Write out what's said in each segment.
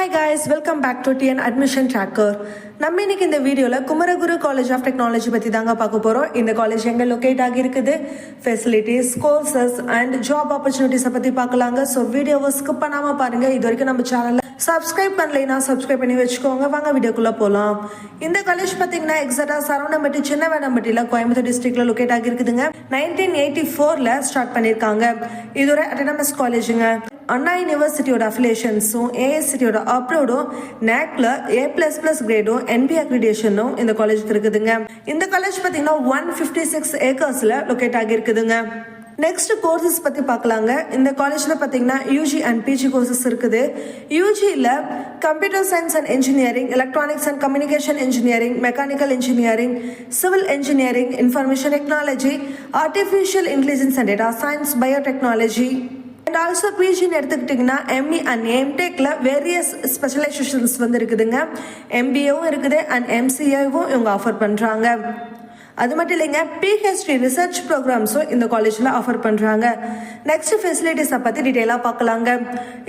Hi guys, welcome back to TN admission tracker. நம்ம இன்னைக்கு இந்த வீடியோவில் குமரகுரு காலேஜ் ஆஃப் டெக்னாலஜி பற்றி தாங்க பார்க்க போகிறோம். இந்த காலேஜ் எங்கே லொக்கேட் ஆகியிருக்குது, ஃபெசிலிட்டிஸ், கோர்சஸ் அண்ட் ஜாப் ஆப்பர்ச்சுனிட்டிஸை பற்றி பார்க்கலாங்க. ஸோ வீடியோவை ஸ்கிப் பண்ணாமல் பாருங்கள். இது வரைக்கும் நம்ம சேனலில் சப்ஸ்கிரைப் பண்ணலைன்னா சப்ஸ்கிரைப் பண்ணி வச்சுக்கோங்க. வாங்க வீடியோக்குள்ளே போகலாம். இந்த காலேஜ் பார்த்தீங்கன்னா எக்ஸாக்டாக சரவணம்பட்டி சின்ன வேடம்பட்டியில் கோயம்புத்தூர் டிஸ்ட்ரிக்ட்ல லொக்கேட் ஆகியிருக்குதுங்க. 1984 ஸ்டார்ட் பண்ணியிருக்காங்க. இது ஒரு அட்டானமஸ் காலேஜுங்க. அண்ணா யூனிவர்சிட்டியோட அஃபிலியேஷன்ஸும் ஏஎஸ்சிட்டியோட அப்ரூவ்டும் நேக்ல A++ கிரேடும் என்பி அக்ரிடேஷனும் இந்த காலேஜுக்கு இருக்குதுங்க. இந்த காலேஜ் பார்த்தீங்கன்னா 156 ஏக்கர்ஸ்ல லொக்கேட் ஆகியிருக்குதுங்க. நெக்ஸ்ட் கோர்சஸ் பத்தி பார்க்கலாங்க. இந்த காலேஜ்ல பாத்தீங்கன்னா யூஜி அண்ட் பிஜி கோர்சஸ் இருக்குது. யூஜியில் computer science and engineering, electronics and communication engineering, mechanical engineering, civil engineering, information technology, artificial intelligence and data science, biotechnology and also பிஜின்னு எடுத்துக்கிட்டிங்கன்னா எம்இ அண்ட் எம்டெக்ல வேரியஸ் ஸ்பெஷலைசேஷன்ஸ் வந்து இருக்குதுங்க. எம்பிஏவும் இருக்குது அண்ட் எம்சிஏவும் இவங்க offer பண்ணுறாங்க. அது மட்டும் இல்லைங்க, பிஹெச்டி ரிசர்ச் ப்ரோக்ராம்ஸும் இந்த காலேஜில் ஆஃபர் பண்ணுறாங்க. நெக்ஸ்ட் ஃபெசிலிட்டிஸை பற்றி டீட்டெயிலாக பார்க்கலாங்க.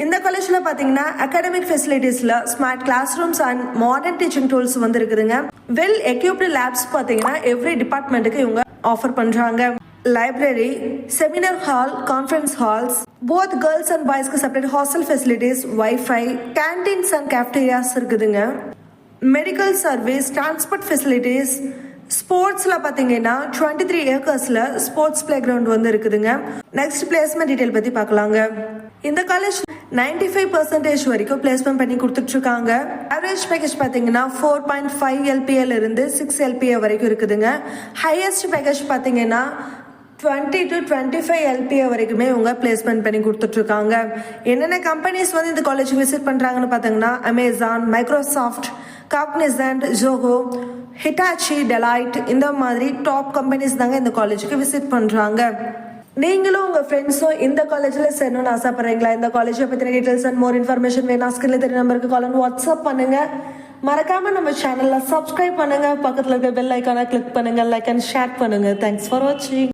இந்த காலேஜில் பார்த்தீங்கன்னா அகாடமிக் ஃபெசிலிட்டிஸில் smart class rooms and modern teaching tools வந்து இருக்குதுங்க. வெல் எக்யூப்டு லேப்ஸ் பார்த்தீங்கன்னா எவ்ரி டிபார்ட்மெண்ட்டுக்கு இவங்க ஆஃபர் பண்ணுறாங்க. Library, seminar hall, conference halls, both girls and பாய்ஸ்க்கு separate hostel facilities, wifi, canteens and cafeterias இருக்குதுங்க. மெடிக்கல் சர்வீஸ், டிரான்ஸ்போர்ட் ஃபெசிலிட்டிஸ், ஸ்போர்ட்ஸ்ல பாத்தீங்கன்னா 23 ஏக்கர்ஸ்ல ஸ்போர்ட்ஸ் பிளே கிரவுண்ட் வந்து இருக்குதுங்க. நெக்ஸ்ட் பிளேஸ்மெண்ட் டீடைல் பத்தி பார்க்கலாங்க. இந்த காலேஜ் 95% வரைக்கும் பிளேஸ்மெண்ட் பண்ணி கொடுத்துட்டு இருக்காங்க. ஆவரேஜ் பேக்கேஜ் பாத்தீங்கன்னா 4.5 LPA இருந்து 6 LPA வரைக்கும் இருக்குதுங்க. ஹையஸ்ட் பேக்கேஜ் பாத்தீங்கன்னா 20 to 25 LPA வரைக்குமே இவங்க பிளேஸ்மெண்ட் பண்ணி கொடுத்துட்டு இருக்காங்க. என்னென்ன கம்பெனிஸ் வந்து இந்த காலேஜ் விசிட் பண்றாங்கன்னு பாத்தீங்கன்னா Amazon, Microsoft, Cognizant, Zoho, Hitachi, Deloitte இந்த மாதிரி டாப் கம்பெனிஸ் தாங்க இந்த காலேஜுக்கு விசிட் பண்றாங்க. நீங்களும் உங்க ஃப்ரெண்ட்ஸும் இந்த காலேஜ்ல சேரணும்னு ஆசைப்படுறீங்களா? இந்த காலேஜை பத்தின டீடைல்ஸ் அண்ட் மோர் இன்ஃபர்மேஷன் வேணா ஸ்கிரீன்ல தெரிய நம்பருக்கு கால் பண்ணி வாட்ஸ்அப் பண்ணுங்க. மறக்காம நம்ம சேனல்ல சப்ஸ்கிரைப் பண்ணுங்க. பக்கத்துல இருக்க பெல் ஐக்கானை கிளிக் பண்ணுங்க. லைக் அண்ட் ஷேர் பண்ணுங்க. தேங்க்ஸ் ஃபார் வாட்சிங்.